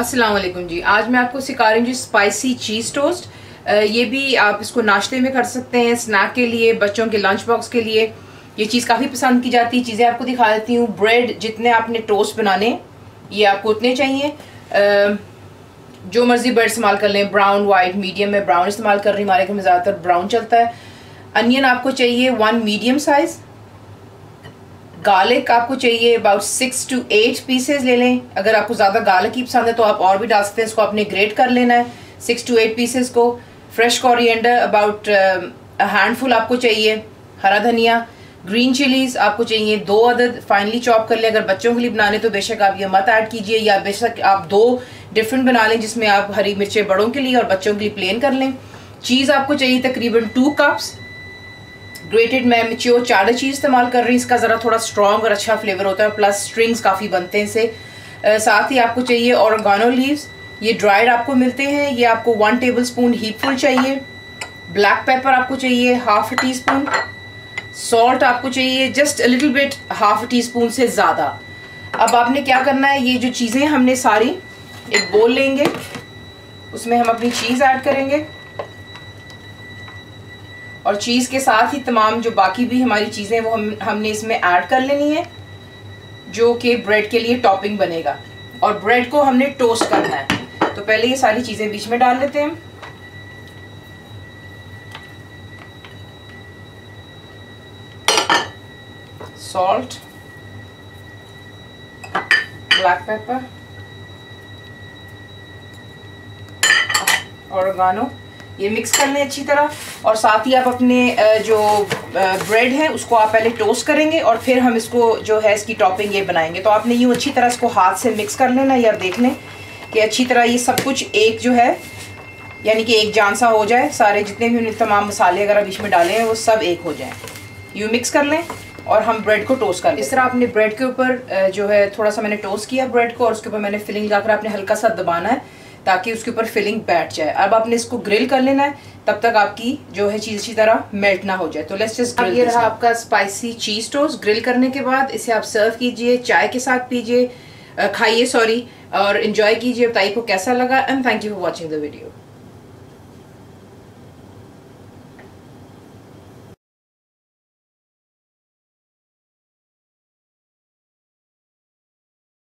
अस्सलाम वालेकुम जी। आज मैं आपको सिखा रही हूँ जी स्पाइसी चीज़ टोस्ट। ये भी आप इसको नाश्ते में कर सकते हैं, स्नैक के लिए, बच्चों के लंच बॉक्स के लिए ये चीज़ काफ़ी पसंद की जाती है। चीज़ें आपको दिखा देती हूँ। ब्रेड जितने आपने टोस्ट बनाने ये आपको उतने चाहिए। जो मर्जी ब्रेड इस्तेमाल कर लें, ब्राउन, वाइट, मीडियम में ब्राउन इस्तेमाल कर रही हूँ, हमारे घर में ज़्यादातर ब्राउन चलता है। अनियन आपको चाहिए 1 मीडियम साइज़। गार्लिक आपको चाहिए अबाउट 6 to 8 पीसेज ले लें। अगर आपको ज़्यादा गार्लिक ही पसंद है तो आप और भी डाल सकते हैं। इसको आपने ग्रेट कर लेना है 6 to 8 पीसेज को। फ्रेश कोरिएंडर अबाउट हैंडफुल आपको चाहिए। हरा धनिया, ग्रीन चिलीज आपको चाहिए 2 अदद, फाइनली चॉप कर लें। अगर बच्चों के लिए बनाने तो बेशक आप ये मत ऐड कीजिए, या बेशक आप 2 डिफरेंट बना लें जिसमें आप हरी मिर्चें बड़ों के लिए और बच्चों के लिए प्लेन कर लें। चीज़ आपको चाहिए तकरीबन 2 कप्स। ग्रेटेड मैं मैच्योर चार्डर चीज़ इस्तेमाल कर रही हूँ। इसका ज़रा थोड़ा स्ट्रॉन्ग और अच्छा फ्लेवर होता है, प्लस स्ट्रिंग्स काफ़ी बनते हैं इससे। साथ ही आपको चाहिए ऑरेगानो लीव्स, ये ड्राइड आपको मिलते हैं, ये आपको 1 टेबलस्पून हीपफुल चाहिए। ब्लैक पेपर आपको चाहिए ½ टीस्पून। सॉल्ट आपको चाहिए just a little bit, ½ teaspoon से ज़्यादा। अब आपने क्या करना है, ये जो चीज़ें हमने सारी एक बोल लेंगे, उसमें हम अपनी चीज़ ऐड करेंगे और चीज़ के साथ ही तमाम जो बाकी भी हमारी चीज़ें वो हमने इसमें ऐड कर लेनी है, जो कि ब्रेड के लिए टॉपिंग बनेगा। और ब्रेड को हमने टोस्ट करना है, तो पहले ये सारी चीज़ें बीच में डाल लेते हैं। सॉल्ट, ब्लैक पेपर, ऑरेगानो, ये मिक्स कर लें अच्छी तरह। और साथ ही आप अपने जो ब्रेड है उसको आप पहले टोस्ट करेंगे और फिर हम इसको जो है इसकी टॉपिंग ये बनाएंगे। तो आपने यूँ अच्छी तरह इसको हाथ से मिक्स कर लेना, या देख लें कि अच्छी तरह ये सब कुछ एक जो है यानी कि एक जान सा हो जाए। सारे जितने भी तमाम मसाले अगर बीच में डाले हैं वो सब एक हो जाए। यूँ मिक्स कर लें और हम ब्रेड को टोस्ट कर लें। इस तरह आपने ब्रेड के ऊपर जो है थोड़ा सा मैंने टोस्ट किया ब्रेड को, और उसके ऊपर मैंने फिलिंग लगाकर आपने हल्का सा दबाना है ताकि उसके ऊपर फिलिंग बैठ जाए। अब आपने इसको ग्रिल कर लेना है तब तक आपकी जो है चीज़ अच्छी तरह मेल्ट ना हो जाए। तो लेट्स जस्ट ग्रिल। ये रहा आपका स्पाइसी चीज़ टोस्ट। ग्रिल करने के बाद इसे आप सर्व कीजिए, चाय के साथ पीजिए, खाइए और एंजॉय कीजिए। बताइए को कैसा लगा, and thank you for watching the video.